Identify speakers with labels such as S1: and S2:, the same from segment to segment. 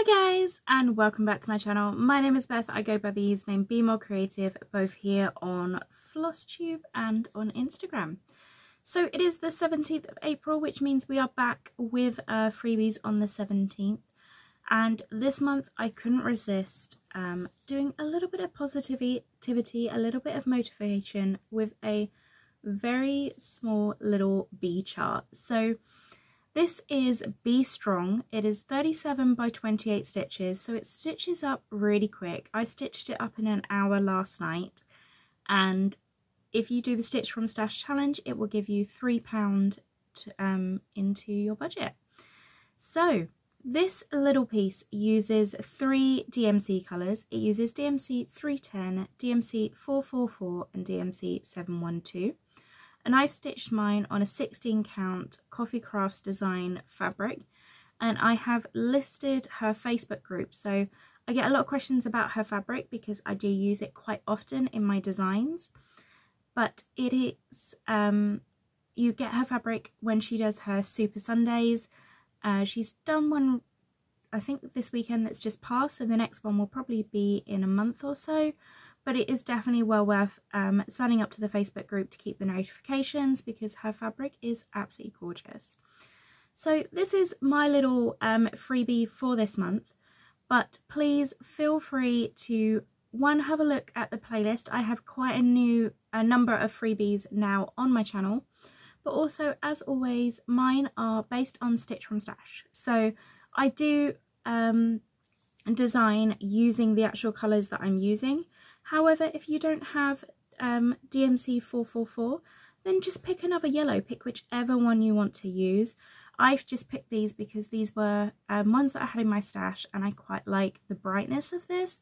S1: Hi guys, and welcome back to my channel. My name is Beth. I go by the username Be More Creative, both here on FlossTube and on Instagram. So it is the 17th of April, which means we are back with freebies on the 17th. And this month I couldn't resist doing a little bit of positivity, a little bit of motivation with a very small little bee chart. So this is Be Strong. It is 37 by 28 stitches, so it stitches up really quick. I stitched it up in an hour last night, and if you do the Stitch from Stash challenge, it will give you £3 into your budget. So this little piece uses 3 DMC colours. It uses DMC 310, DMC 444 and DMC 712. And I've stitched mine on a 16 count Coffee Crafts design fabric, and I have listed her Facebook group. So I get a lot of questions about her fabric because I do use it quite often in my designs, but it is you get her fabric when she does her Super Sundays. She's done one I think this weekend that's just passed, so the next one will probably be in a month or so. But it is definitely well worth signing up to the Facebook group to keep the notifications, because her fabric is absolutely gorgeous. So this is my little freebie for this month, but please feel free to have a look at the playlist. I have quite a number of freebies now on my channel, but also, as always, mine are based on Stitch from Stash. So I do design using the actual colours that I'm using. However, if you don't have DMC 444, then just pick another yellow. Pick whichever one you want to use. I've just picked these because these were ones that I had in my stash, and I quite like the brightness of this.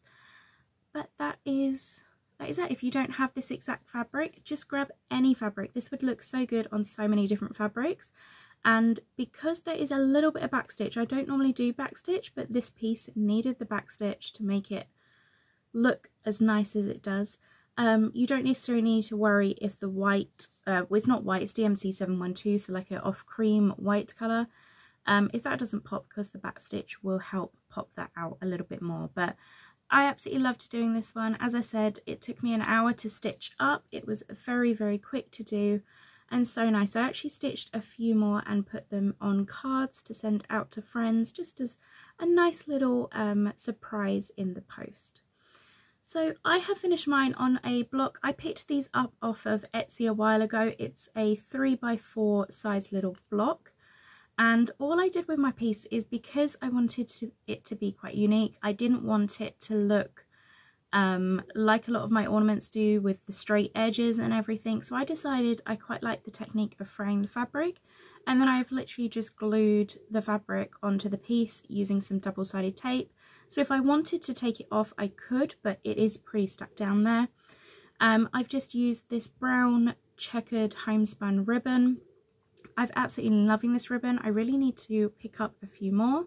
S1: But that is it. If you don't have this exact fabric, just grab any fabric. This would look so good on so many different fabrics. And because there is a little bit of backstitch, I don't normally do backstitch, but this piece needed the backstitch to make it look as nice as it does. You don't necessarily need to worry if the white, well, it's not white, it's DMC 712, so like an off cream white colour. If that doesn't pop, because the backstitch will help pop that out a little bit more. But I absolutely loved doing this one. As I said, it took me an hour to stitch up. It was very, very quick to do and so nice. I actually stitched a few more and put them on cards to send out to friends, just as a nice little surprise in the post. So I have finished mine on a block. I picked these up off of Etsy a while ago. It's a 3x4 size little block. And all I did with my piece is, because I wanted it to be quite unique, I didn't want it to look like a lot of my ornaments do with the straight edges and everything. So I decided I quite like the technique of fraying the fabric. And then I've literally just glued the fabric onto the piece using some double-sided tape. So if I wanted to take it off, I could, but it is pretty stuck down there. I've just used this brown checkered homespun ribbon. I've absolutely loving this ribbon. I really need to pick up a few more.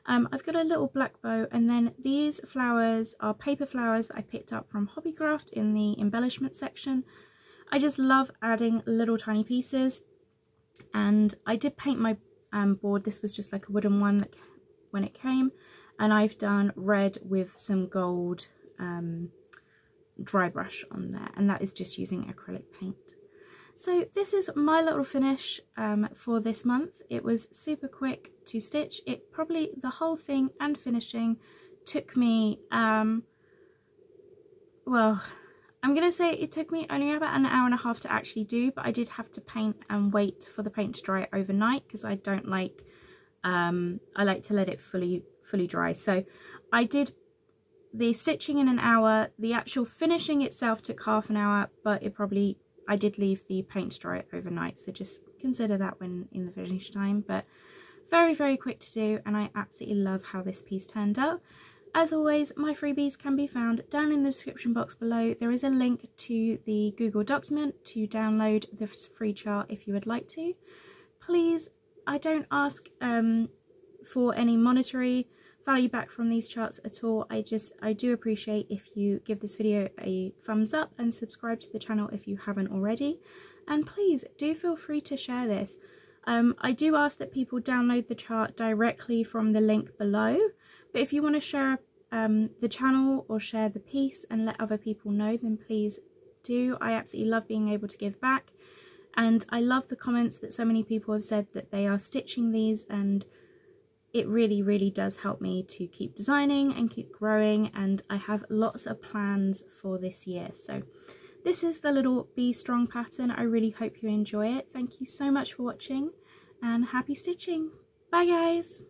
S1: I've got a little black bow, and then these flowers are paper flowers that I picked up from Hobbycraft in the embellishment section. I just love adding little tiny pieces, and I did paint my board. This was just like a wooden one when it came. And I've done red with some gold dry brush on there, and that is just using acrylic paint. So this is my little finish for this month. It was super quick to stitch. It probably, the whole thing and finishing took me, well, I'm going to say it took me only about an hour and a half to actually do, but I did have to paint and wait for the paint to dry overnight, because I don't like, I like to let it fully dry. So I did the stitching in an hour. The actual finishing itself took half an hour, but I did leave the paint to dry overnight, so just consider that when in the finish time. But very, very quick to do, and I absolutely love how this piece turned out. As always, my freebies can be found down in the description box below. There is a link to the Google document to download the free chart if you would like to. Please, I don't ask for any monetary value back from these charts at all. I do appreciate if you give this video a thumbs up and subscribe to the channel if you haven't already, and please do feel free to share this. I do ask that people download the chart directly from the link below, But if you want to share the channel or share the piece and let other people know, then please do. I absolutely love being able to give back, and I love the comments that so many people have said that they are stitching these, and it really does help me to keep designing and keep growing, and I have lots of plans for this year. So this is the little Be Strong pattern. I really hope you enjoy it. Thank you so much for watching and happy stitching. Bye guys!